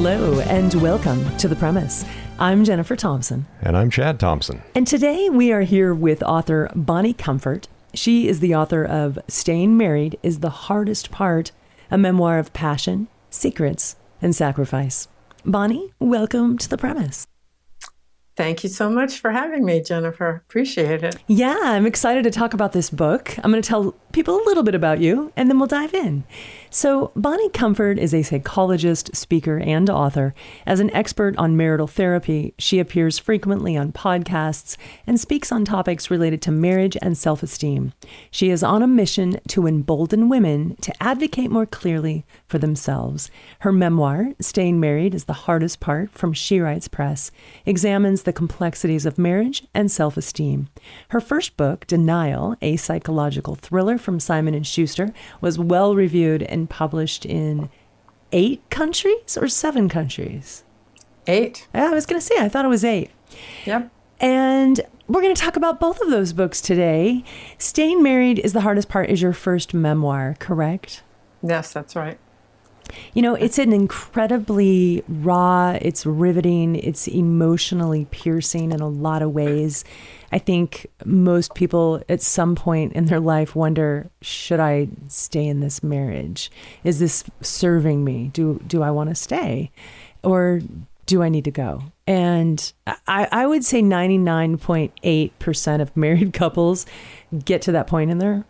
Hello and welcome to The Premise. I'm Jennifer Thompson. And I'm Chad Thompson. And today we are here with author Bonnie Comfort. She is the author of Staying Married is the Hardest Part, a memoir of passion, secrets, and sacrifice. Bonnie, welcome to The Premise. Thank you so much for having me, Jennifer. Appreciate it. Yeah, I'm excited to talk about this book. I'm going to tell people a little bit about you, and then we'll dive in. So, Bonnie Comfort is a psychologist, speaker, and author. As an expert on marital therapy, she appears frequently on podcasts and speaks on topics related to marriage and self-esteem. She is on a mission to embolden women to advocate more clearly for themselves. Her memoir, Staying Married is the Hardest Part, from She Writes Press, examines the complexities of marriage and self-esteem. Her first book, Denial, a psychological thriller from Simon & Schuster, was well reviewed and published in 8 countries or 7 countries? 8. I was going to say, I thought it was 8. Yep. And we're going to talk about both of those books today. Staying Married is the Hardest Part is your first memoir, correct? Yes, that's right. You know, it's an incredibly raw, it's riveting, it's emotionally piercing in a lot of ways. I think most people at some point in their life wonder, should I stay in this marriage? Is this serving me? Do I want to stay? Or do I need to go? And I would say 99.8% of married couples get to that point in their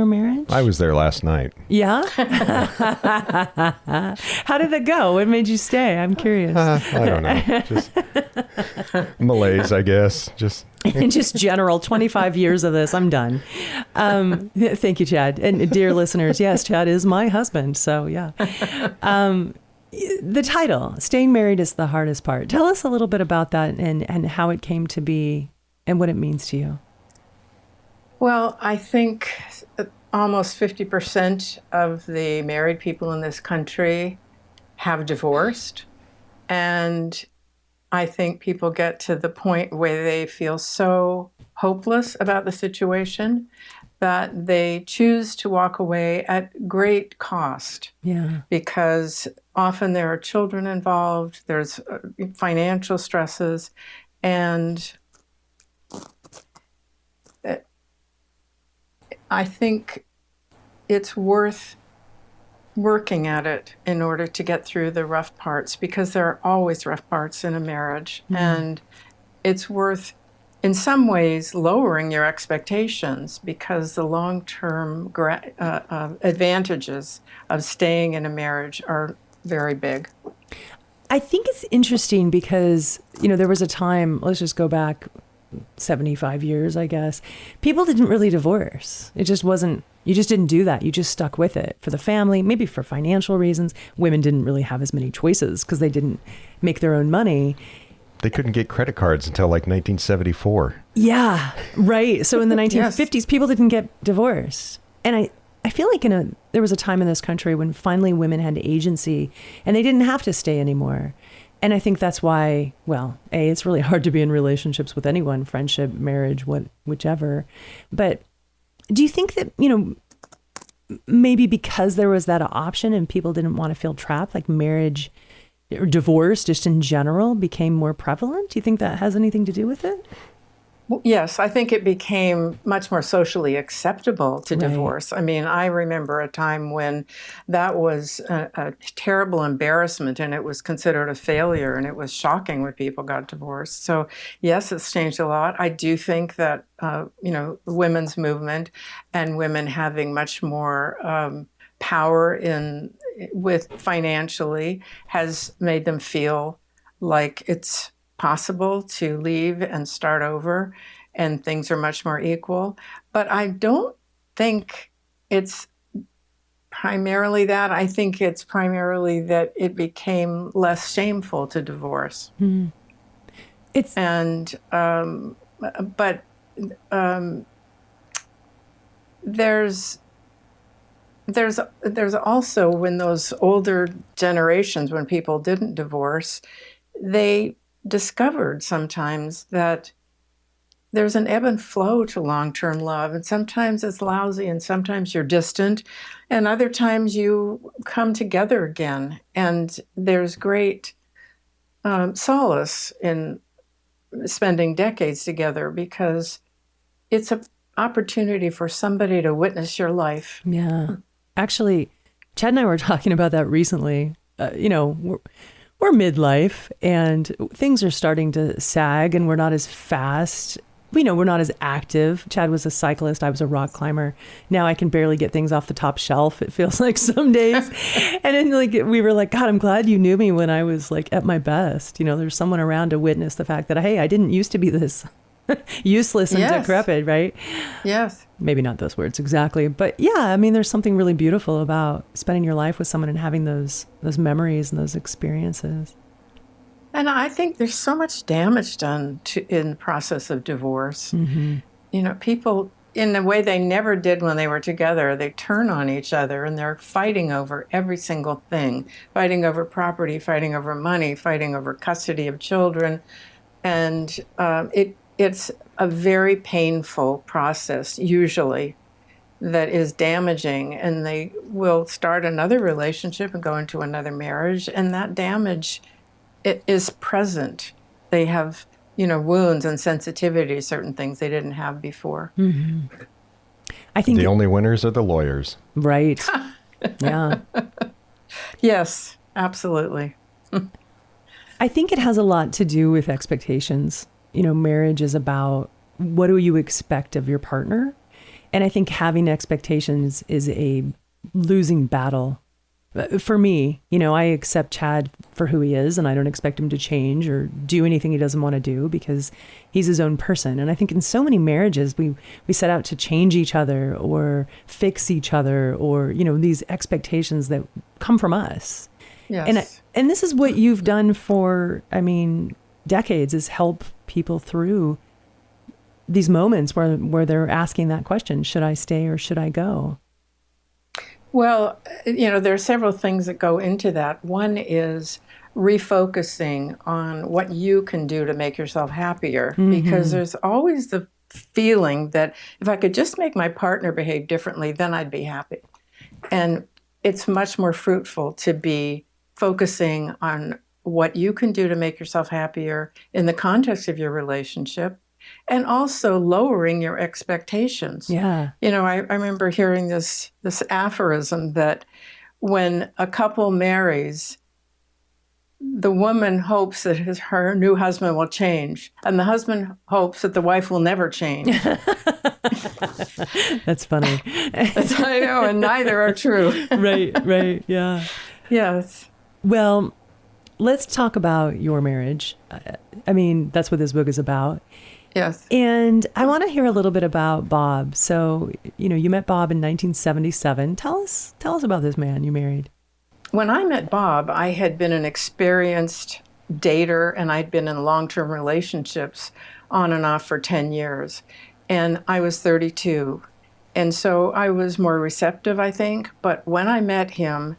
marriage. I was there last night. Yeah? How did that go? What made you stay? I'm curious. I don't know. Just malaise, I guess. Just general 25 years of this. I'm done. Thank you, Chad. And dear listeners, yes, Chad is my husband. So yeah. The title, Staying Married is the Hardest Part. Tell us a little bit about that and how it came to be and what it means to you. Well, I think almost 50% of the married people in this country have divorced. And I think people get to the point where they feel so hopeless about the situation that they choose to walk away at great cost. Yeah. Because often there are children involved, there's financial stresses, and I think it's worth working at it in order to get through the rough parts, because there are always rough parts in a marriage. Mm. And it's worth, in some ways, lowering your expectations, because the long-term advantages of staying in a marriage are very big. I think it's interesting because, you know, there was a time, let's just go back 75 years, I guess, people didn't really divorce. It just wasn't, you just didn't do that. You just stuck with it for the family, maybe for financial reasons. Women didn't really have as many choices because they didn't make their own money. They couldn't get credit cards until like 1974. Yeah, right. So in the 1950s, yes, people didn't get divorced. And I feel like there was a time in this country when finally women had agency and they didn't have to stay anymore. And I think that's why, well, it's really hard to be in relationships with anyone, friendship, marriage, whichever. But do you think that, you know, maybe because there was that option and people didn't want to feel trapped, like marriage or divorce just in general became more prevalent? Do you think that has anything to do with it? Well, yes, I think it became much more socially acceptable to divorce. I mean, I remember a time when that was a terrible embarrassment and it was considered a failure, and it was shocking when people got divorced. So yes, it's changed a lot. I do think that, you know, the women's movement and women having much more power with financially has made them feel like it's possible to leave and start over, and things are much more equal. But I don't think it's primarily that. I think it's primarily that it became less shameful to divorce. Mm. There's also, when those older generations, when people didn't divorce, they discovered sometimes that there's an ebb and flow to long-term love, and sometimes it's lousy, and sometimes you're distant, and other times you come together again. And there's great solace in spending decades together because it's an opportunity for somebody to witness your life. Yeah. Actually, Chad and I were talking about that recently. We're midlife and things are starting to sag and we're not as fast. We're not as active. Chad was a cyclist. I was a rock climber. Now I can barely get things off the top shelf. It feels like some days. And then we were like, God, I'm glad you knew me when I was at my best. There's someone around to witness the fact that, hey, I didn't used to be this useless and decrepit, right? Yes. Maybe not those words exactly, but yeah, there's something really beautiful about spending your life with someone and having those memories and those experiences. And I think there's so much damage done in the process of divorce. Mm-hmm. People, in a way they never did when they were together, they turn on each other and they're fighting over every single thing, fighting over property, fighting over money, fighting over custody of children. And it's a very painful process, usually, that is damaging. And they will start another relationship and go into another marriage. And that damage, it is present. They have, wounds and sensitivity to certain things they didn't have before. Mm-hmm. I think the only winners are the lawyers. Right. Yeah. Yes, absolutely. I think it has a lot to do with expectations. Marriage is about what do you expect of your partner? And I think having expectations is a losing battle. For me, I accept Chad for who he is and I don't expect him to change or do anything he doesn't want to do because he's his own person. And I think in so many marriages, we set out to change each other or fix each other or, these expectations that come from us. Yes. And this is what you've done for, decades, is help people through these moments where they're asking that question, should I stay or should I go? Well, there are several things that go into that. One is refocusing on what you can do to make yourself happier, because there's always the feeling that if I could just make my partner behave differently, then I'd be happy. And it's much more fruitful to be focusing on what you can do to make yourself happier in the context of your relationship, and also lowering your expectations. Yeah. I remember hearing this aphorism that when a couple marries, the woman hopes that her new husband will change, and the husband hopes that the wife will never change. That's funny. I know, and neither are true. Right, yeah. Yes. Well, let's talk about your marriage. That's what this book is about. Yes. And I want to hear a little bit about Bob. So, you met Bob in 1977. Tell us about this man you married. When I met Bob, I had been an experienced dater, and I'd been in long-term relationships on and off for 10 years. And I was 32. And so I was more receptive, I think. But when I met him,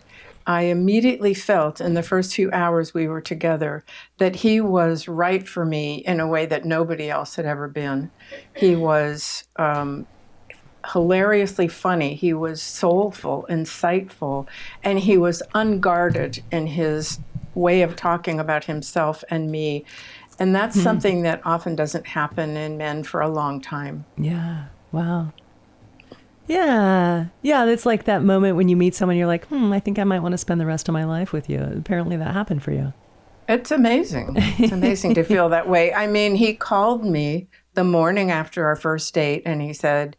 I immediately felt in the first few hours we were together that he was right for me in a way that nobody else had ever been. He was hilariously funny. He was soulful, insightful, and he was unguarded in his way of talking about himself and me. And that's something that often doesn't happen in men for a long time. Yeah. Wow. Yeah. It's like that moment when you meet someone, you're like, I think I might want to spend the rest of my life with you. Apparently that happened for you. It's amazing. It's amazing to feel that way. He called me the morning after our first date and he said,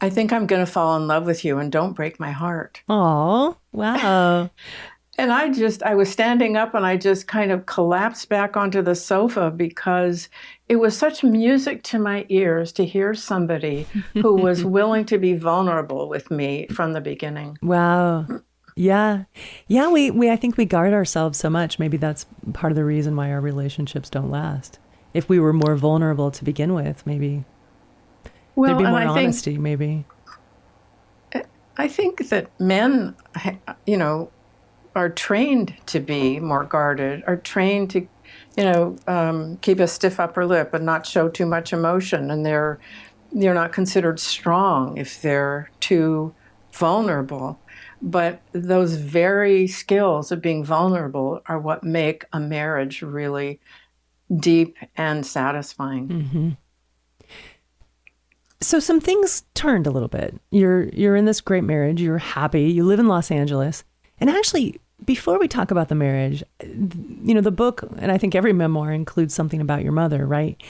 I think I'm going to fall in love with you and don't break my heart. Oh, wow. And I was standing up and I just kind of collapsed back onto the sofa because it was such music to my ears to hear somebody who was willing to be vulnerable with me from the beginning. Wow. Yeah. Yeah, we I think we guard ourselves so much. Maybe that's part of the reason why our relationships don't last. If we were more vulnerable to begin with, maybe there'd be more honesty, maybe. I think that men, are trained to be more guarded, are trained keep a stiff upper lip and not show too much emotion, and they're not considered strong if they're too vulnerable. But those very skills of being vulnerable are what make a marriage really deep and satisfying. Mm-hmm. So some things turned a little bit. You're in this great marriage. You're happy. You live in Los Angeles. And actually, before we talk about the marriage, the book, and I think every memoir includes something about your mother, right?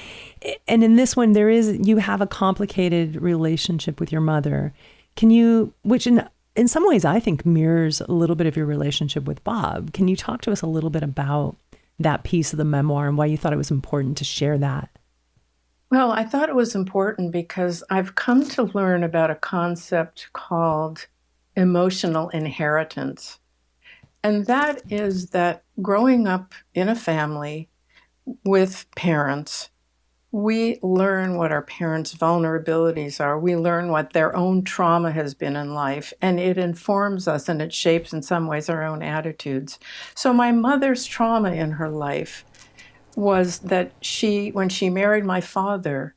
And in this one, you have a complicated relationship with your mother. Which in some ways I think mirrors a little bit of your relationship with Bob. Can you talk to us a little bit about that piece of the memoir and why you thought it was important to share that? Well, I thought it was important because I've come to learn about a concept called emotional inheritance. And that is that growing up in a family with parents, we learn what our parents' vulnerabilities are. We learn what their own trauma has been in life, and it informs us and it shapes in some ways our own attitudes. So my mother's trauma in her life was that when she married my father,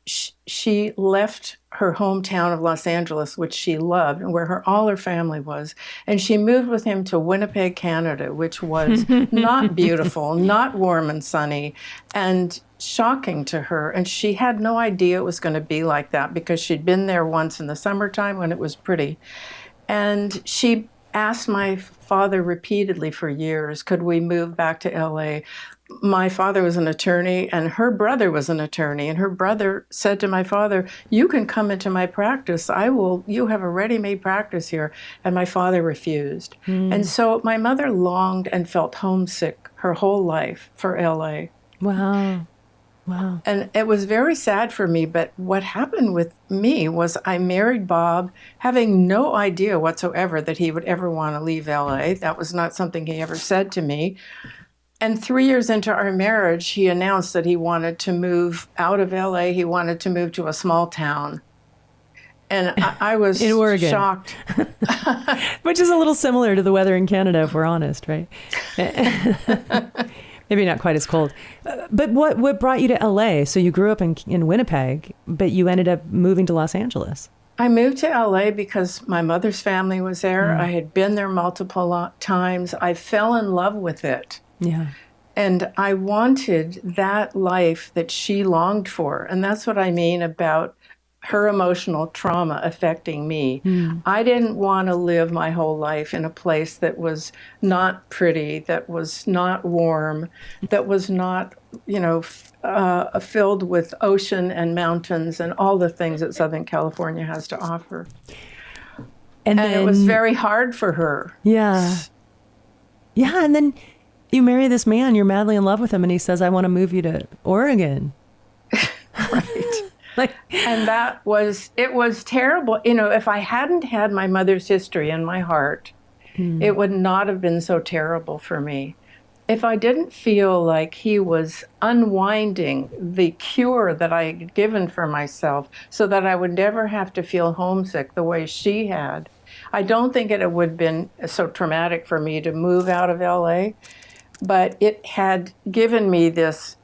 she left her hometown of Los Angeles, which she loved, and where all her family was, and she moved with him to Winnipeg, Canada, which was not beautiful, not warm and sunny, and shocking to her. And she had no idea it was going to be like that because she'd been there once in the summertime when it was pretty. And she asked my father repeatedly for years, could we move back to LA? My father was an attorney and her brother was an attorney, and her brother said to my father, you can come into my practice. You have a ready-made practice here. And my father refused. And so my mother longed and felt homesick her whole life for LA. Wow. Wow. And it was very sad for me, but what happened with me was I married Bob having no idea whatsoever that he would ever want to leave LA. That was not something he ever said to me. And 3 years into our marriage, he announced that he wanted to move out of LA. He wanted to move to a small town. And I was in Oregon. Shocked. Which is a little similar to the weather in Canada, if we're honest, right? Maybe not quite as cold. But what brought you to LA? So you grew up in Winnipeg, but you ended up moving to Los Angeles. I moved to LA because my mother's family was there. I had been there multiple times. I fell in love with it. Yeah. And I wanted that life that she longed for. And that's what I mean about her emotional trauma affecting me. I didn't want to live my whole life in a place that was not pretty, that was not warm, that was not, filled with ocean and mountains and all the things that Southern California has to offer. And it was very hard for her. Yeah. Yeah, and then you marry this man, you're madly in love with him, and he says, I want to move you to Oregon. Right. And it was terrible. If I hadn't had my mother's history in my heart, it would not have been so terrible for me. If I didn't feel like he was unwinding the cure that I had given for myself so that I would never have to feel homesick the way she had, I don't think it would have been so traumatic for me to move out of LA. But it had given me this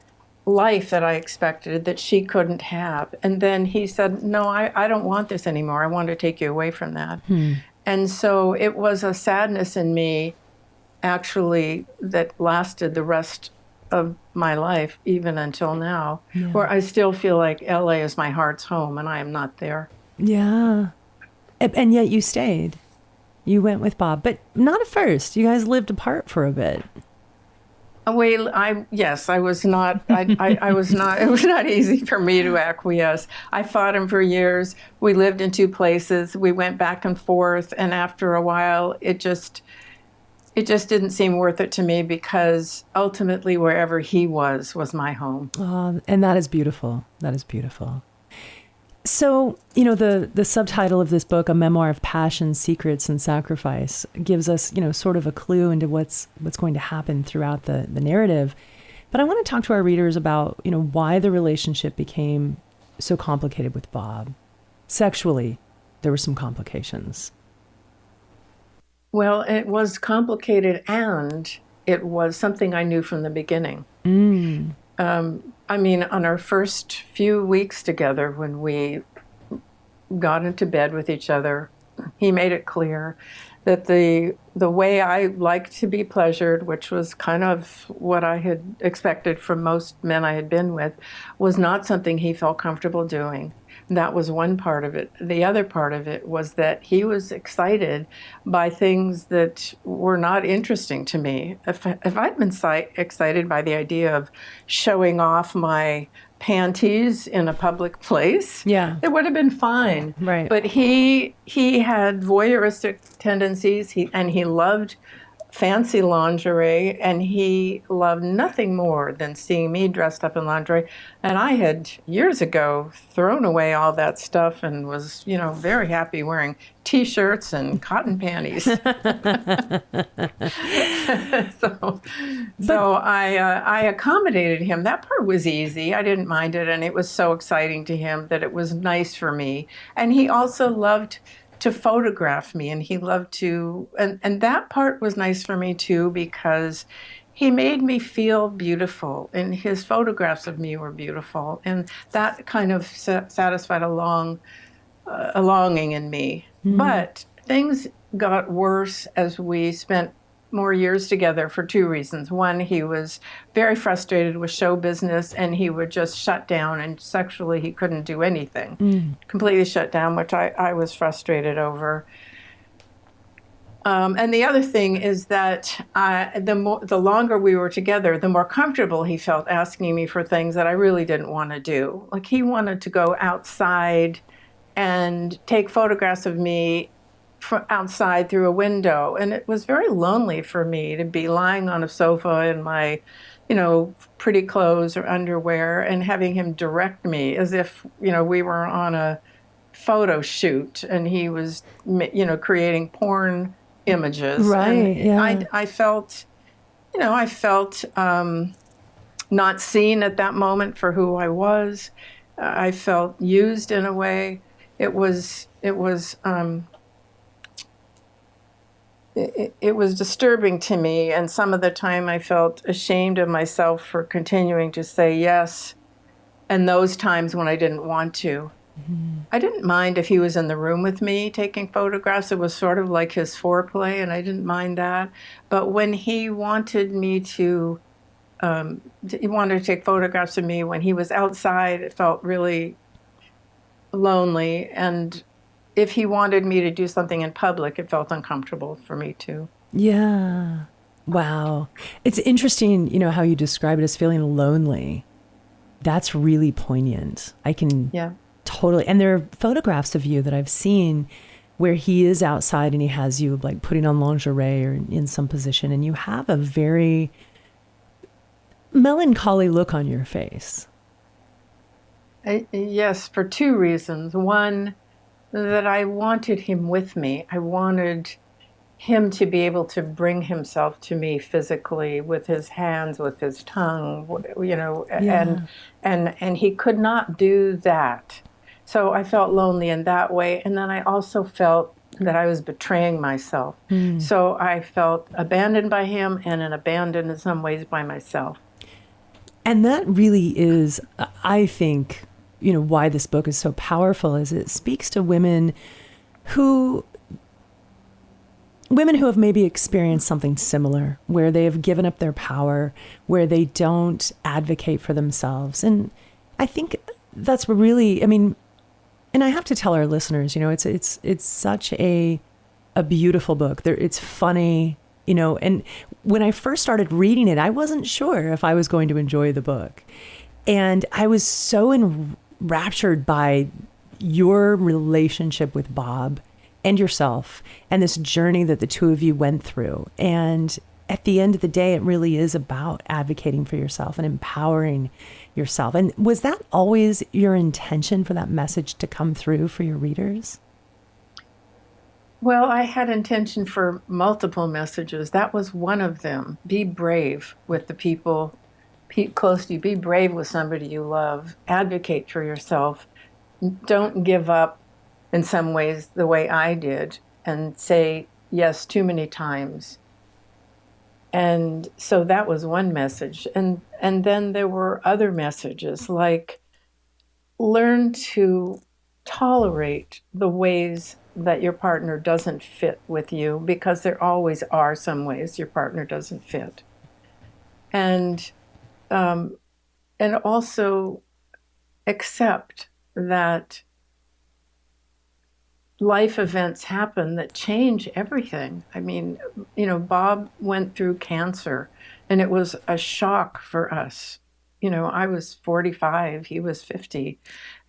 life that I expected that she couldn't have. And then he said, no, I don't want this anymore. I want to take you away from that. And so it was a sadness in me, actually, that lasted the rest of my life, even until now, where I still feel like LA is my heart's home and I am not there. Yeah. And yet you stayed. You went with Bob, but not at first. You guys lived apart for a bit. Well, I was not, I was not, it was not easy for me to acquiesce. I fought him for years. We lived in two places. We went back and forth. And after a while, it just didn't seem worth it to me because ultimately wherever he was my home. Oh, and that is beautiful. That is beautiful. So, the subtitle of this book, A Memoir of Passion, Secrets, and Sacrifice, gives us, sort of a clue into what's going to happen throughout the narrative. But I want to talk to our readers about, why the relationship became so complicated with Bob. Sexually, there were some complications. Well, it was complicated and it was something I knew from the beginning. I mean, on our first few weeks together, when we got into bed with each other, he made it clear that the way I liked to be pleasured, which was kind of what I had expected from most men I had been with, was not something he felt comfortable doing. That was one part of it. The other part of it was that he was excited by things that were not interesting to me. If I'd been excited by the idea of showing off my panties in a public place, Yeah. it would have been fine. Right. But he had voyeuristic tendencies, and he loved fancy lingerie, and he loved nothing more than seeing me dressed up in lingerie. And I had years ago thrown away all that stuff and was, very happy wearing T-shirts and cotton panties. So I accommodated him. That part was easy. I didn't mind it, and it was so exciting to him that it was nice for me. And he also loved to photograph me, and he loved to, and that part was nice for me too, because he made me feel beautiful, and his photographs of me were beautiful, and that kind of satisfied a longing in me. But things got worse as we spent more years together for two reasons. One, he was very frustrated with show business, and he would just shut down, and sexually he couldn't do anything. Completely shut down, which I was frustrated over. And the other thing is that the longer we were together, the more comfortable he felt asking me for things that I really didn't want to do. Like, he wanted to go outside and take photographs of me from outside through a window, and it was very lonely for me to be lying on a sofa in my, pretty clothes or underwear, and having him direct me as if, we were on a photo shoot and he was, creating porn images. Right. And yeah. I felt, not seen at that moment for who I was. I felt used in a way. It was disturbing to me, and some of the time I felt ashamed of myself for continuing to say yes, and those times when I didn't want to. I didn't mind if he was in the room with me taking photographs. It was sort of like his foreplay, and I didn't mind that. But when he wanted me to, he wanted to take photographs of me when he was outside, it felt really lonely, and if he wanted me to do something in public, it felt uncomfortable for me too. Yeah. Wow. It's interesting, how you describe it as feeling lonely. That's really poignant. I can totally, and there are photographs of you that I've seen where he is outside and he has you like putting on lingerie or in some position, and you have a very melancholy look on your face. Yes, for two reasons. One, that I wanted him with me. I wanted him to be able to bring himself to me physically with his hands, with his tongue, and he could not do that. So I felt lonely in that way. And then I also felt that I was betraying myself. So I felt abandoned by him, and abandoned in some ways by myself. And that really is, I think, why this book is so powerful is it speaks to women who have maybe experienced something similar, where they have given up their power, where they don't advocate for themselves. And I think that's really, and I have to tell our listeners, it's such a beautiful book. It's funny, and when I first started reading it, I wasn't sure if I was going to enjoy the book. And I was so enraptured by your relationship with Bob and yourself and this journey that the two of you went through. And at the end of the day, it really is about advocating for yourself and empowering yourself. And was that always your intention for that message to come through for your readers? Well, I had intention for multiple messages. That was one of them. Be brave with the people close to you. Be brave with somebody you love. Advocate for yourself. Don't give up in some ways the way I did and say yes too many times. And so that was one message. And then there were other messages like learn to tolerate the ways that your partner doesn't fit with you, because there always are some ways your partner doesn't fit. And also accept that life events happen that change everything. I mean, Bob went through cancer, and it was a shock for us. I was 45, he was 50,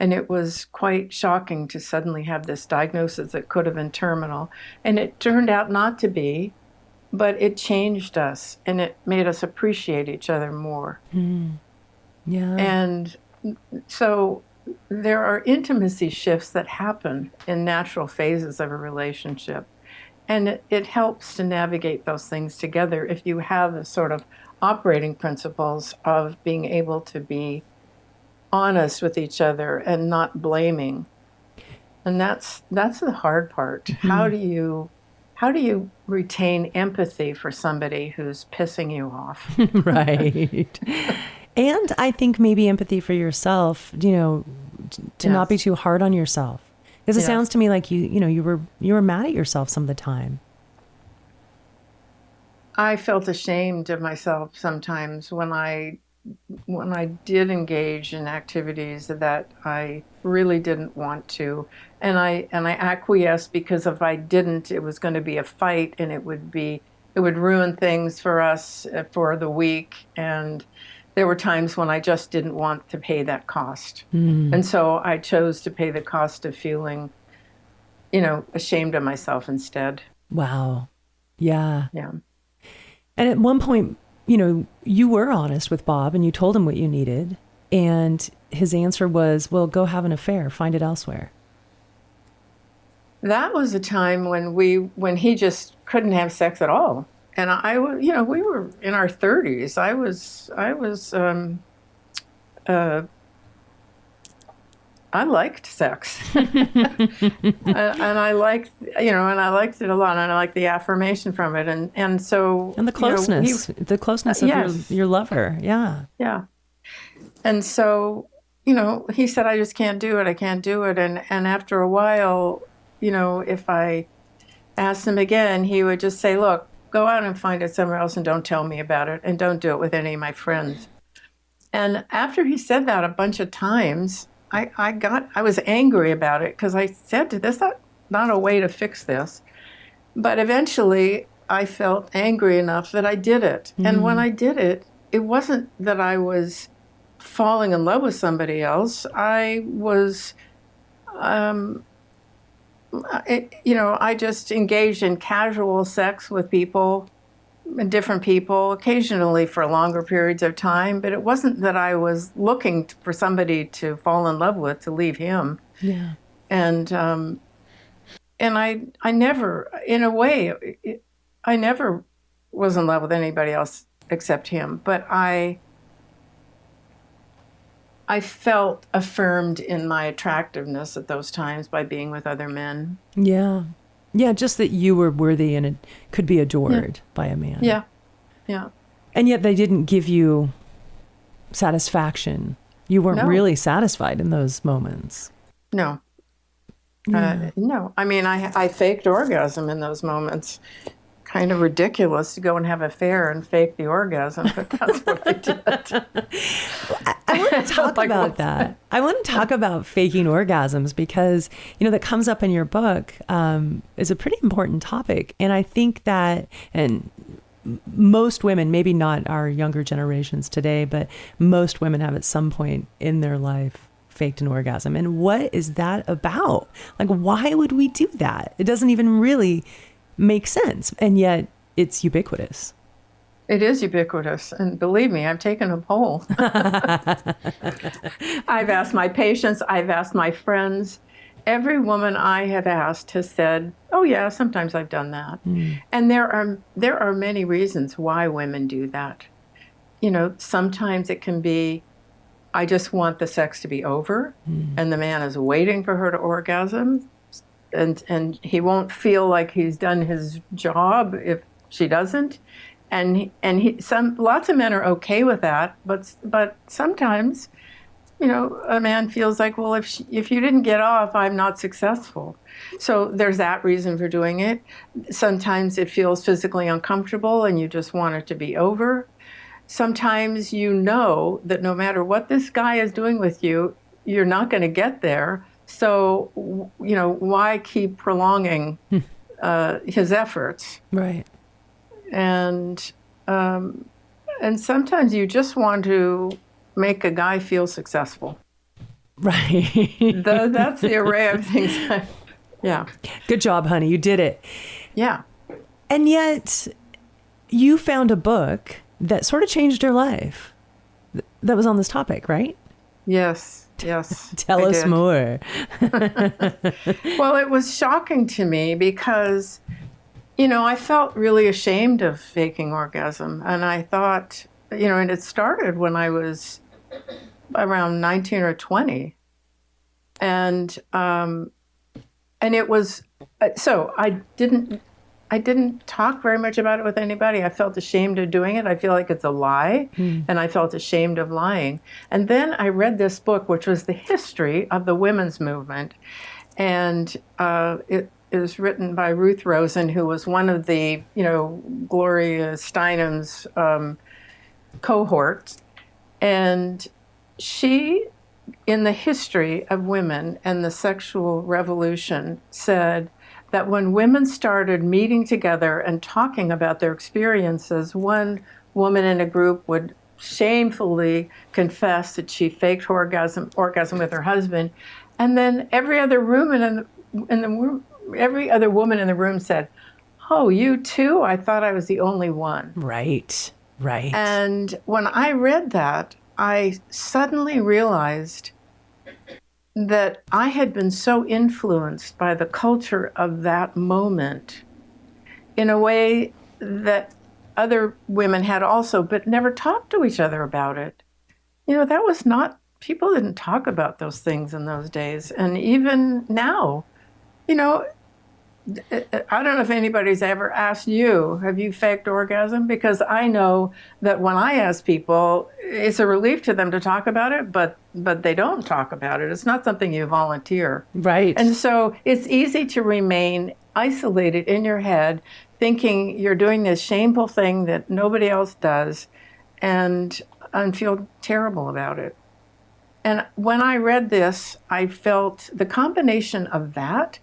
and it was quite shocking to suddenly have this diagnosis that could have been terminal. And it turned out not to be, but it changed us, and it made us appreciate each other more. Yeah. And so there are intimacy shifts that happen in natural phases of a relationship. And it helps to navigate those things together if you have the sort of operating principles of being able to be honest with each other and not blaming. And that's the hard part. Mm-hmm. How do you retain empathy for somebody who's pissing you off? Right. And I think maybe empathy for yourself, to not be too hard on yourself. Because it sounds to me like you were mad at yourself some of the time. I felt ashamed of myself sometimes when I did engage in activities that I really didn't want to, and I acquiesced, because if I didn't, it was going to be a fight, and it would ruin things for us for the week. And there were times when I just didn't want to pay that cost. And so I chose to pay the cost of feeling, ashamed of myself instead. Wow. Yeah. Yeah. And at one point, you were honest with Bob and you told him what you needed. And his answer was, well, go have an affair, find it elsewhere. That was a time when he just couldn't have sex at all. And we were in our 30s. I liked sex, and I liked it a lot, and I liked the affirmation from it, and so the closeness, of your lover, yeah, and so he said, I just can't do it, and after a while, if I asked him again, he would just say, look, go out and find it somewhere else, and don't tell me about it, and don't do it with any of my friends. And after he said that a bunch of times, I was angry about it, because I said, that's not a way to fix this. But eventually I felt angry enough that I did it. Mm-hmm. And when I did it, it wasn't that I was falling in love with somebody else. I was, I just engaged in casual sex with different people, occasionally for longer periods of time, but it wasn't that I was looking for somebody to fall in love with, to leave him. Yeah. And I never, in a way, I never was in love with anybody else except him, but I felt affirmed in my attractiveness at those times by being with other men. Yeah. Yeah, just that you were worthy and it could be adored by a man. Yeah, yeah. And yet they didn't give you satisfaction. You weren't really satisfied in those moments. No. Yeah. No. I mean, I faked orgasm in those moments. Kind of ridiculous to go and have an affair and fake the orgasm, but that's what I did. I want to talk about that. I want to talk about faking orgasms, because, that comes up in your book is a pretty important topic. And I think that, and most women, maybe not our younger generations today, but most women have at some point in their life faked an orgasm. And what is that about? Like, why would we do that? It doesn't even really make sense. And yet it's ubiquitous. It is ubiquitous. And believe me, I've taken a poll. I've asked my patients, I've asked my friends. Every woman I have asked has said, oh yeah, sometimes I've done that. And there are many reasons why women do that. Sometimes it can be, I just want the sex to be over, and the man is waiting for her to orgasm. And he won't feel like he's done his job if she doesn't. lots of men are okay with that, but sometimes, a man feels like, well, if you didn't get off, I'm not successful. So there's that reason for doing it. Sometimes it feels physically uncomfortable and you just want it to be over. Sometimes you know that no matter what this guy is doing with you, you're not going to get there. So, why keep prolonging his efforts? Right. And sometimes you just want to make a guy feel successful. Right. That's the array of things. Yeah. Good job, honey. You did it. Yeah. And yet you found a book that sort of changed your life that was on this topic, right? Yes. Tell us more. Well, it was shocking to me because, I felt really ashamed of faking orgasm. And I thought, and it started when I was around 19 or 20. And it was, so I didn't talk very much about it with anybody. I felt ashamed of doing it. I feel like it's a lie, and I felt ashamed of lying. And then I read this book, which was the history of the women's movement. And it was written by Ruth Rosen, who was one of the, Gloria Steinem's cohorts. And she, in the history of women and the sexual revolution, said that when women started meeting together and talking about their experiences, one woman in a group would shamefully confess that she faked orgasm with her husband, and then every other woman in the room said, "Oh, you too? I thought I was the only one." Right. And when I read that, I suddenly realized that I had been so influenced by the culture of that moment in a way that other women had also, but never talked to each other about it. That was not, people didn't talk about those things in those days. And even now, I don't know if anybody's ever asked you, have you faked orgasm? Because I know that when I ask people, it's a relief to them to talk about it, but they don't talk about it. It's not something you volunteer. Right. And so it's easy to remain isolated in your head, thinking you're doing this shameful thing that nobody else does, and feel terrible about it. And when I read this, I felt the combination of that.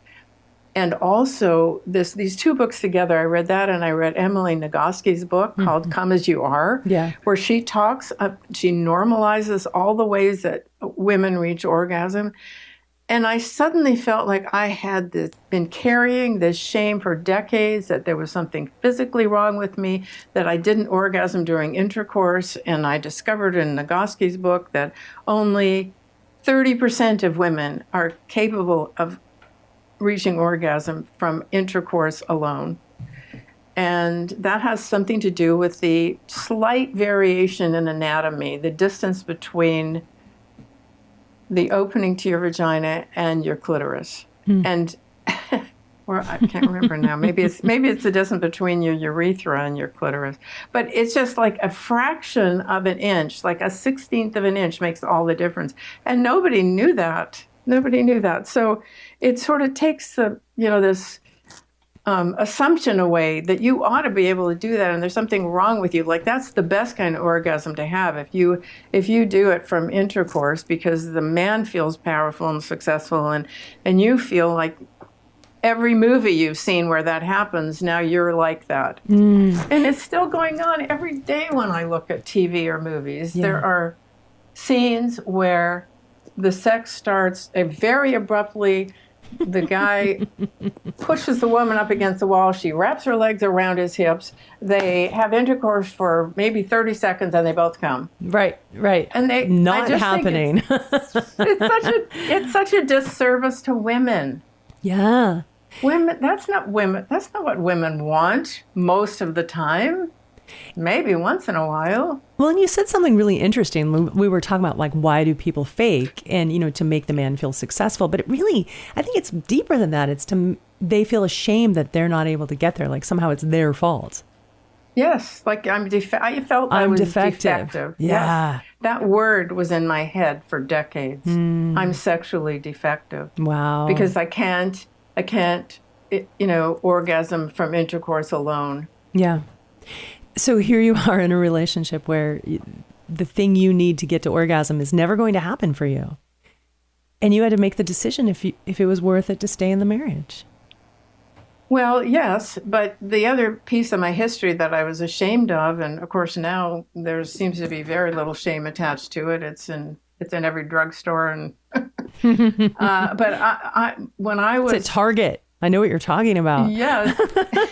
And also, these two books together, I read that and I read Emily Nagoski's book called Come As You Are, where she normalizes all the ways that women reach orgasm. And I suddenly felt like I had been carrying this shame for decades, that there was something physically wrong with me, that I didn't orgasm during intercourse. And I discovered in Nagoski's book that only 30% of women are capable of reaching orgasm from intercourse alone. And that has something to do with the slight variation in anatomy, the distance between the opening to your vagina and your clitoris. And or I can't remember now. Maybe it's the distance between your urethra and your clitoris. But it's just like a fraction of an inch, like a 16th of an inch makes all the difference. And nobody knew that. So it sort of takes this assumption away that you ought to be able to do that, and there's something wrong with you. Like, that's the best kind of orgasm to have if you do it from intercourse, because the man feels powerful and successful, and you feel like every movie you've seen where that happens, now you're like that. And it's still going on every day when I look at TV or movies. There are scenes where the sex starts very abruptly. The guy pushes the woman up against the wall. She wraps her legs around his hips. They have intercourse for maybe 30 seconds, and they both come. Right. And they not happening. It's such a disservice to women. Yeah. Women. That's not what women want most of the time. Maybe once in a while. Well, and you said something really interesting. We were talking about, like, why do people fake, and, to make the man feel successful. But I think it's deeper than that. They feel ashamed that they're not able to get there. Like, somehow it's their fault. Yes, like I felt I I'm was defective. Yeah. That word was in my head for decades. I'm sexually defective Wow. because I can't, orgasm from intercourse alone. Yeah. So here you are in a relationship where the thing you need to get to orgasm is never going to happen for you. And you had to make the decision if it was worth it to stay in the marriage. Well, yes, but the other piece of my history that I was ashamed of, and of course now there seems to be very little shame attached to it. It's in every drugstore, and but I when I was It's at Target. I know what you're talking about. yes,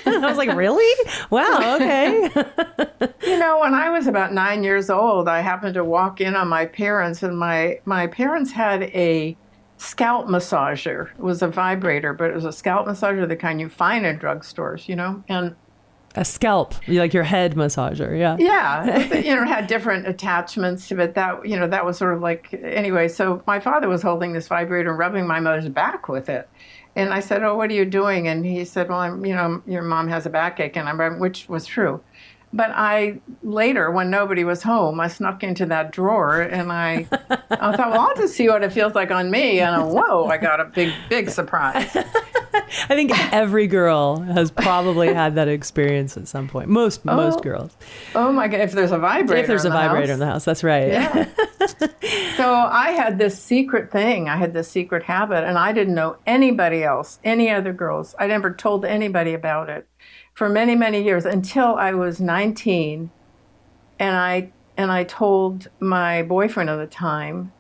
I was like, really? Wow. Okay. when I was about 9 years old, I happened to walk in on my parents, and my parents had a scalp massager. It was a vibrator, but it was a scalp massager, the kind you find in drugstores, and A scalp, like your head massager. Yeah. yeah, it had different attachments to it. That was sort of like, anyway, so my father was holding this vibrator and rubbing my mother's back with it. And I said, "Oh, what are you doing?" And he said, "Well, your mom has a backache," which was true. But I later, when nobody was home, I snuck into that drawer and I thought, well, I'll just see what it feels like on me. And whoa, I got a big surprise. I think every girl has probably had that experience at some point. Most girls. Oh my God, if there's a vibrator. If there's a vibrator in the house, that's right. Yeah. So I had this secret thing. I had this secret habit, and I didn't know anybody else, any other girls. I never told anybody about it for many, many years until I was 19, and I told my boyfriend at the time,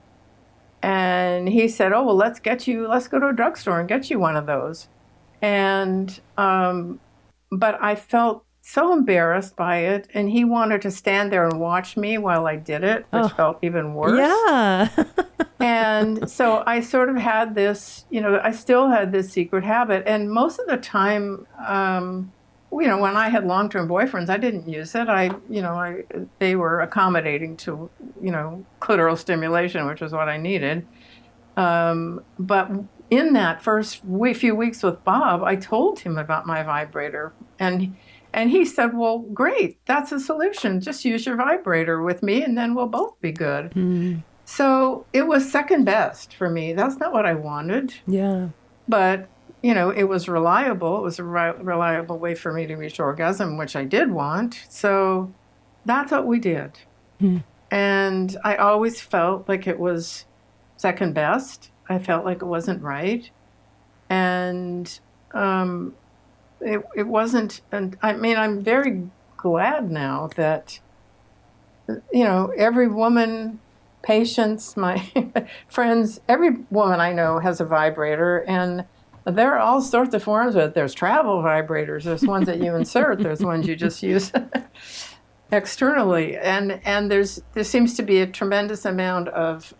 and he said, "Oh well, let's go to a drugstore and get you one of those." And but I felt so embarrassed by it, and he wanted to stand there and watch me while I did it, which felt even worse. Yeah. And so I sort of had this, I still had this secret habit, and most of the time. When I had long-term boyfriends, I didn't use it. They were accommodating to, clitoral stimulation, which was what I needed. But in that first few weeks with Bob, I told him about my vibrator, and he said, "Well, great, that's a solution. Just use your vibrator with me, and then we'll both be good." Mm. So it was second best for me. That's not what I wanted. Yeah. But it was reliable. It was a reliable way for me to reach orgasm, which I did want. So that's what we did. And I always felt like it was second best. I felt like it wasn't right. And it wasn't. And I mean, I'm very glad now that, every woman, patients, my friends, every woman I know has a vibrator. And there are all sorts of forms of it. There's travel vibrators. There's ones that you insert. There's ones you just use externally. And there seems to be a tremendous amount of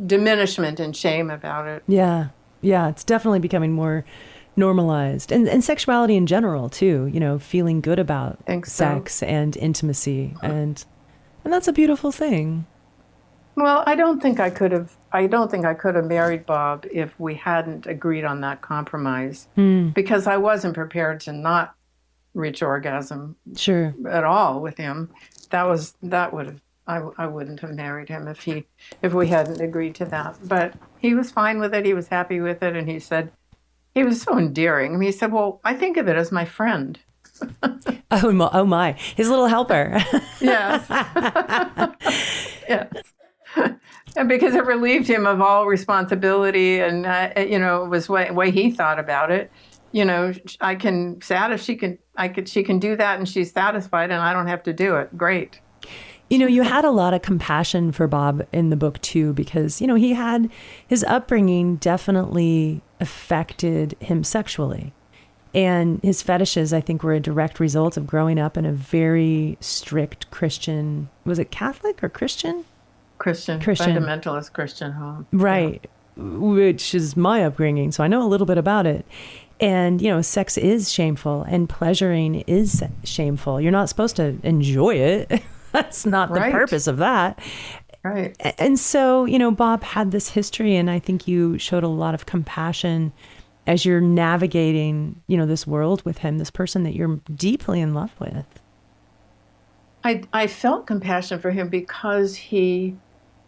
diminishment and shame about it. Yeah. Yeah. It's definitely becoming more normalized. And sexuality in general, too. Feeling good about sex and intimacy. And that's a beautiful thing. Well, I don't think I could have married Bob if we hadn't agreed on that compromise, because I wasn't prepared to not reach orgasm at all with him. I wouldn't have married him if we hadn't agreed to that. But he was fine with it. He was happy with it, and he said he was so endearing. I mean, he said, "Well, I think of it as my friend." Oh my, his little helper. Yes. Yes. And because it relieved him of all responsibility, and it was the way he thought about it. She can do that, and she's satisfied, and I don't have to do it. Great. You had a lot of compassion for Bob in the book too, because he had his upbringing definitely affected him sexually, and his fetishes, I think, were a direct result of growing up in a very strict Christian. Was it Catholic or Christian? Christian, fundamentalist Christian home. Right. Yeah. Which is my upbringing. So I know a little bit about it. And, sex is shameful and pleasuring is shameful. You're not supposed to enjoy it. That's not the purpose of that. Right. And so, Bob had this history, and I think you showed a lot of compassion as you're navigating, this world with him, this person that you're deeply in love with. I felt compassion for him because he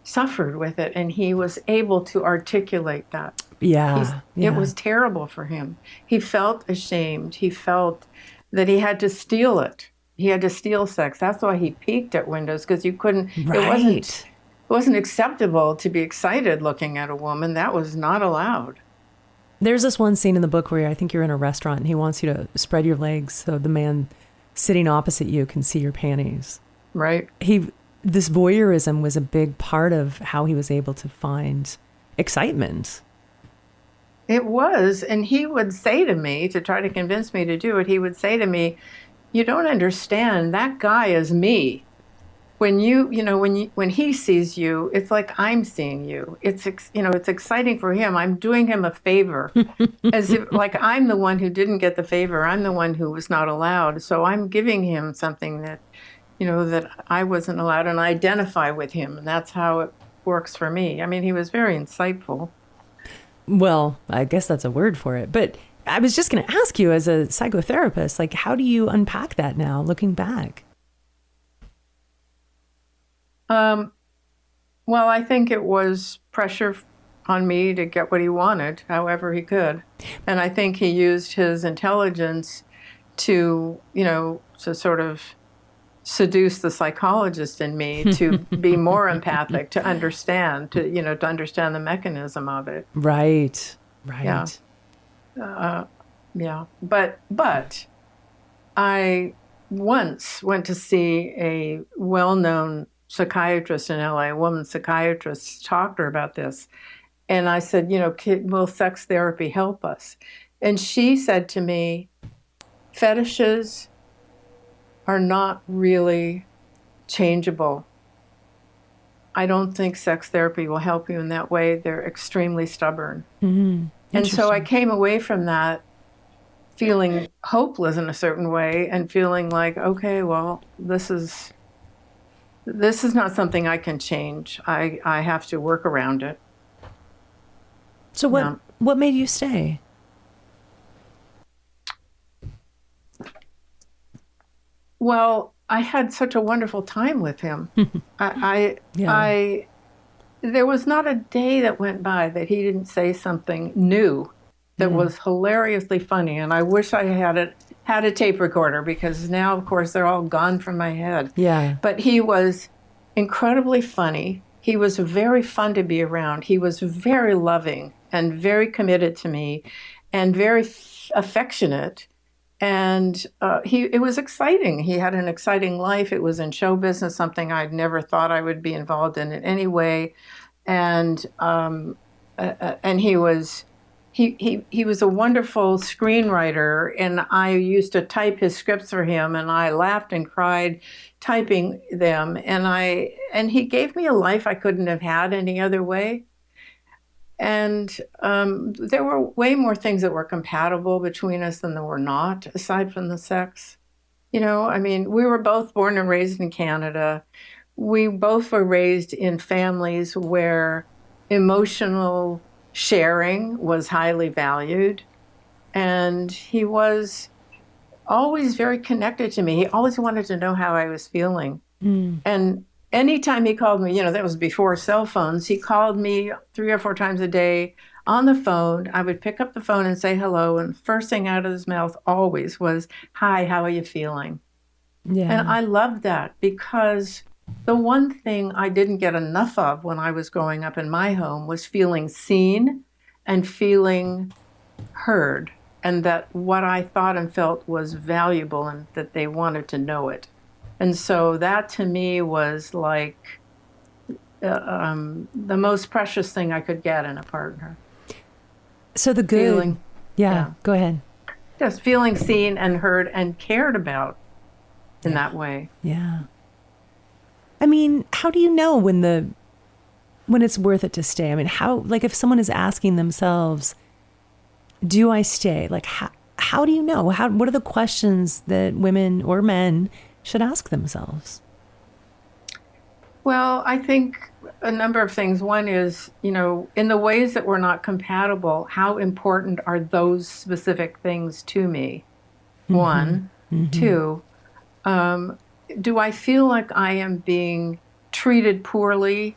suffered with it and he was able to articulate that. Yeah. It was terrible for him. He felt ashamed. He felt that he had to steal it. He had to steal sex. That's why he peeked at windows, because you couldn't. Right. It wasn't acceptable to be excited looking at a woman. That was not allowed. There's this one scene in the book where I think you're in a restaurant and he wants you to spread your legs so the man sitting opposite you can see your panties. Right. This voyeurism was a big part of how he was able to find excitement. It was. And he would say to me, to try to convince me to do it, he would say to me, "You don't understand. That guy is me. When when he sees you, it's like I'm seeing you. It's exciting for him. I'm doing him a favor, as if like I'm the one who didn't get the favor. I'm the one who was not allowed. So I'm giving him something that, that I wasn't allowed, and I identify with him, and that's how it works for me." I mean, he was very insightful. Well, I guess that's a word for it. But I was just going to ask you, as a psychotherapist, like, how do you unpack that now, looking back? Well, I think it was pressure on me to get what he wanted, however he could. And I think he used his intelligence to sort of seduce the psychologist in me to be more empathic, to understand, to understand the mechanism of it. Right. Yeah. Yeah. But I once went to see a well-known psychiatrist in LA, a woman psychiatrist, talked to her about this. And I said, will sex therapy help us? And she said to me, fetishes are not really changeable. I don't think sex therapy will help you in that way. They're extremely stubborn. Mm-hmm. And so I came away from that feeling hopeless in a certain way and feeling like, okay, well, this is not something I can change. I have to work around it. So what made you stay? Well, I had such a wonderful time with him. There was not a day that went by that he didn't say something new that was hilariously funny. And I wish I had a tape recorder, because now, of course, they're all gone from my head. Yeah. But he was incredibly funny. He was very fun to be around. He was very loving and very committed to me and very affectionate. And it was exciting. He had an exciting life. It was in show business, something I'd never thought I would be involved in any way. And he was a wonderful screenwriter, and I used to type his scripts for him, and I laughed and cried typing them. And he gave me a life I couldn't have had any other way. And there were way more things that were compatible between us than there were not, aside from the sex. I mean, we were both born and raised in Canada. We both were raised in families where emotional sharing was highly valued. And he was always very connected to me. He always wanted to know how I was feeling. And anytime he called me, that was before cell phones, he called me 3 or 4 times a day on the phone. I would pick up the phone and say hello, and first thing out of his mouth always was, "Hi, how are you feeling?" Yeah. And I loved that, because the one thing I didn't get enough of when I was growing up in my home was feeling seen and feeling heard, and that what I thought and felt was valuable and that they wanted to know it. And so that to me was like the most precious thing I could get in a partner. So the good Feeling. Yeah, go ahead. Just feeling seen and heard and cared about in that way. Yeah. I mean, how do you know when it's worth it to stay? I mean, if someone is asking themselves, do I stay? Like, how do you know? What are the questions that women or men should ask themselves? Well, I think a number of things. One is, in the ways that we're not compatible, how important are those specific things to me? One. Mm-hmm. Two, do I feel like I am being treated poorly?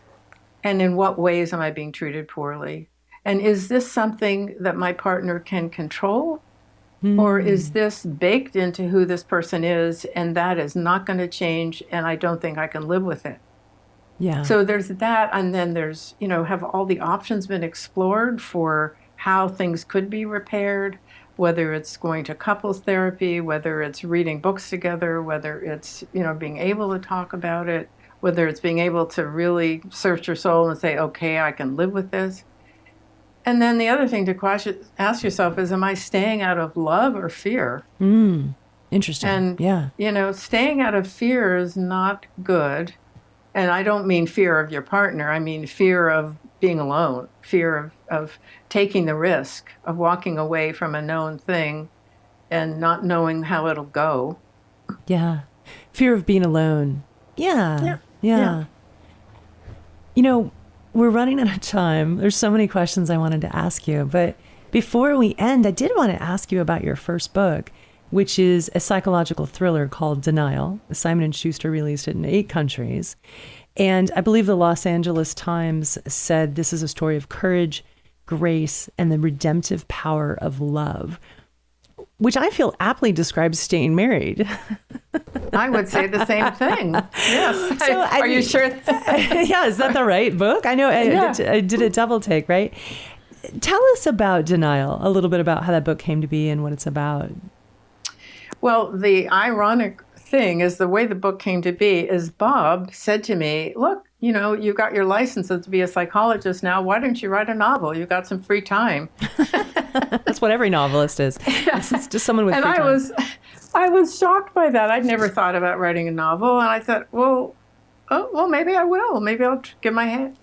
And in what ways am I being treated poorly? And is this something that my partner can control? Or is this baked into who this person is, and that is not going to change, and I don't think I can live with it? Yeah. So there's that, and then there's, have all the options been explored for how things could be repaired, whether it's going to couples therapy, whether it's reading books together, whether it's, being able to talk about it, whether it's being able to really search your soul and say, okay, I can live with this. And then the other thing to ask yourself is, am I staying out of love or fear? Interesting. And, yeah. Staying out of fear is not good. And I don't mean fear of your partner. I mean fear of being alone, fear of taking the risk of walking away from a known thing and not knowing how it'll go. Yeah. Fear of being alone. Yeah. Yeah. We're running out of time. There's so many questions I wanted to ask you. But before we end, I did want to ask you about your first book, which is a psychological thriller called Denial. Simon & Schuster released it in 8 countries. And I believe the Los Angeles Times said this is a story of courage, grace, and the redemptive power of love, which I feel aptly describes staying married. I would say the same thing. Yes. So, Are you sure? Yeah, is that the right book? I know I did a double take, right? Tell us about Denial, a little bit about how that book came to be and what it's about. Well, the ironic thing is the way the book came to be is Bob said to me, look, you got your license to be a psychologist now. Why don't you write a novel? You got some free time. That's what every novelist is. It's just someone with free time. I was shocked by that. I'd never thought about writing a novel. And I thought, well, maybe I will. Maybe I'll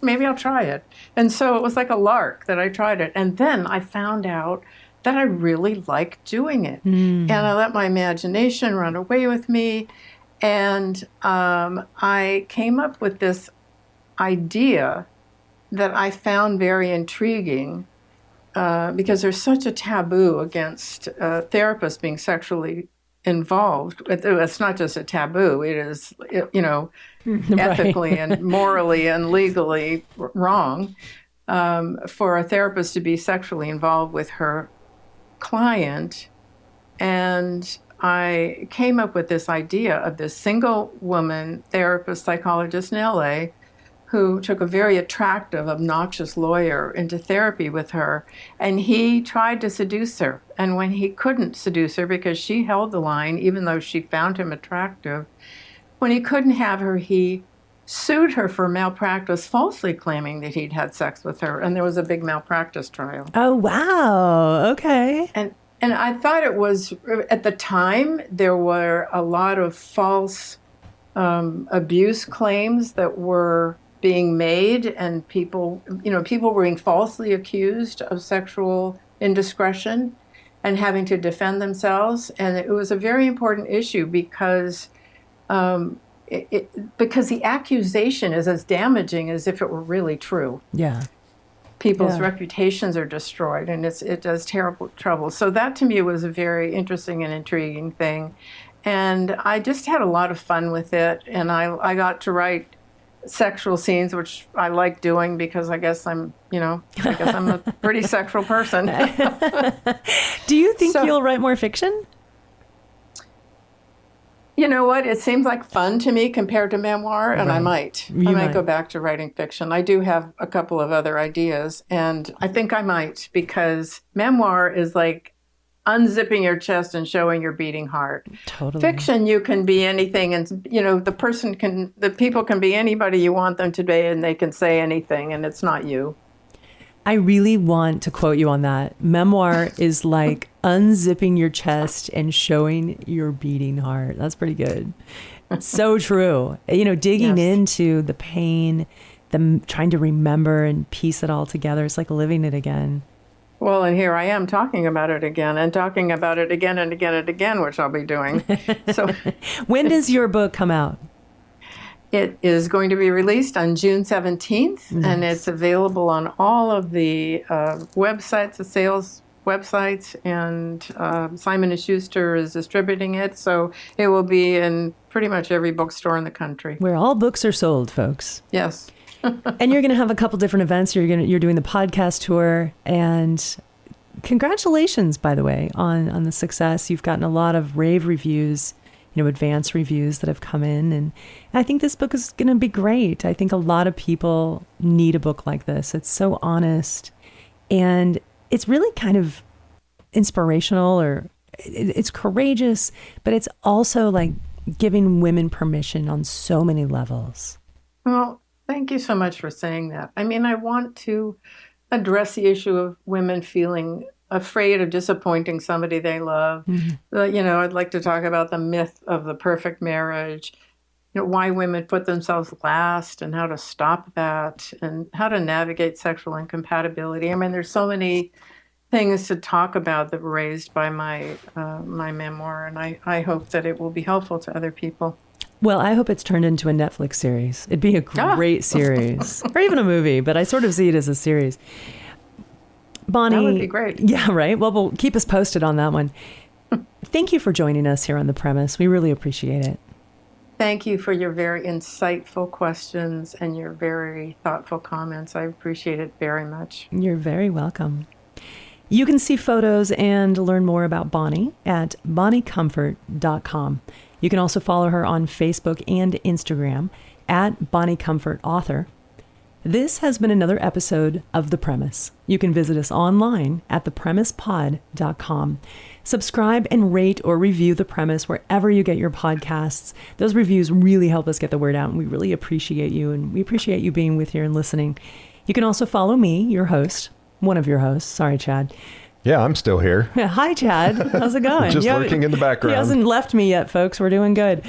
maybe I'll try it. And so it was like a lark that I tried it. And then I found out that I really liked doing it. And I let my imagination run away with me. And I came up with this idea that I found very intriguing because there's such a taboo against therapists being sexually involved. It's not just a taboo. It is, ethically and morally and legally wrong for a therapist to be sexually involved with her client. And I came up with this idea of this single woman therapist, psychologist in LA, who took a very attractive, obnoxious lawyer into therapy with her. And he tried to seduce her. And when he couldn't seduce her because she held the line, even though she found him attractive, when he couldn't have her, he sued her for malpractice, falsely claiming that he'd had sex with her. And there was a big malpractice trial. Oh, wow. Okay. And I thought it was, at the time, there were a lot of false abuse claims that were being made, and people were being falsely accused of sexual indiscretion and having to defend themselves. And it was a very important issue because because the accusation is as damaging as if it were really true. Yeah. People's reputations are destroyed, and it does terrible trouble. So that to me was a very interesting and intriguing thing. And I just had a lot of fun with it. And I got to write sexual scenes, which I like doing because I guess I'm a pretty sexual person. Do you think you'll write more fiction? You know what? It seems like fun to me compared to memoir, and I might go back to writing fiction. I do have a couple of other ideas, and I think I might, because memoir is like unzipping your chest and showing your beating heart. Totally. Fiction, you can be anything, and the people can be anybody you want them to be, and they can say anything, and it's not you. I really want to quote you on that. Memoir is like unzipping your chest and showing your beating heart. That's pretty good. So true. Digging into the pain, trying to remember and piece it all together. It's like living it again. Well, and here I am talking about it again and talking about it again and again and again, which I'll be doing. So, when does your book come out? It is going to be released on June 17th, and it's available on all of the websites, the sales websites, and Simon & Schuster is distributing it, so it will be in pretty much every bookstore in the country. Where all books are sold, folks. Yes. And you're going to have a couple different events. You're doing the podcast tour, and congratulations, by the way, on the success. You've gotten a lot of rave reviews, advanced reviews that have come in, and I think this book is going to be great. I think a lot of people need a book like this. It's so honest, and it's really kind of inspirational, or it's courageous, but it's also like giving women permission on so many levels. Well, thank you so much for saying that. I mean, I want to address the issue of women feeling afraid of disappointing somebody they love. Mm-hmm. I'd like to talk about the myth of the perfect marriage, why women put themselves last and how to stop that and how to navigate sexual incompatibility. I mean, there's so many things to talk about that were raised by my memoir, and I hope that it will be helpful to other people. Well, I hope it's turned into a Netflix series. It'd be a great series, or even a movie, but I sort of see it as a series. Bonnie, that would be great. Yeah, right. Well, we'll keep us posted on that one. Thank you for joining us here on The Premise. We really appreciate it. Thank you for your very insightful questions and your very thoughtful comments. I appreciate it very much. You're very welcome. You can see photos and learn more about Bonnie at bonniecomfort.com. You can also follow her on Facebook and Instagram at Bonnie Comfort Author. This has been another episode of The Premise. You can visit us online at thepremisepod.com. Subscribe and rate or review The Premise wherever you get your podcasts. Those reviews really help us get the word out, and we really appreciate you, and we appreciate you being with here and listening. You can also follow me, your host, one of your hosts. Sorry, Chad. Yeah, I'm still here. Hi, Chad. How's it going? Just lurking in the background. He hasn't left me yet, folks. We're doing good.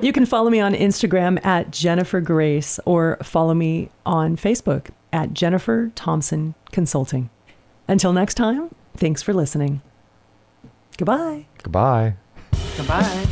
You can follow me on Instagram at Jennifer Grace, or follow me on Facebook at Jennifer Thompson Consulting. Until next time, thanks for listening. Goodbye. Goodbye. Goodbye.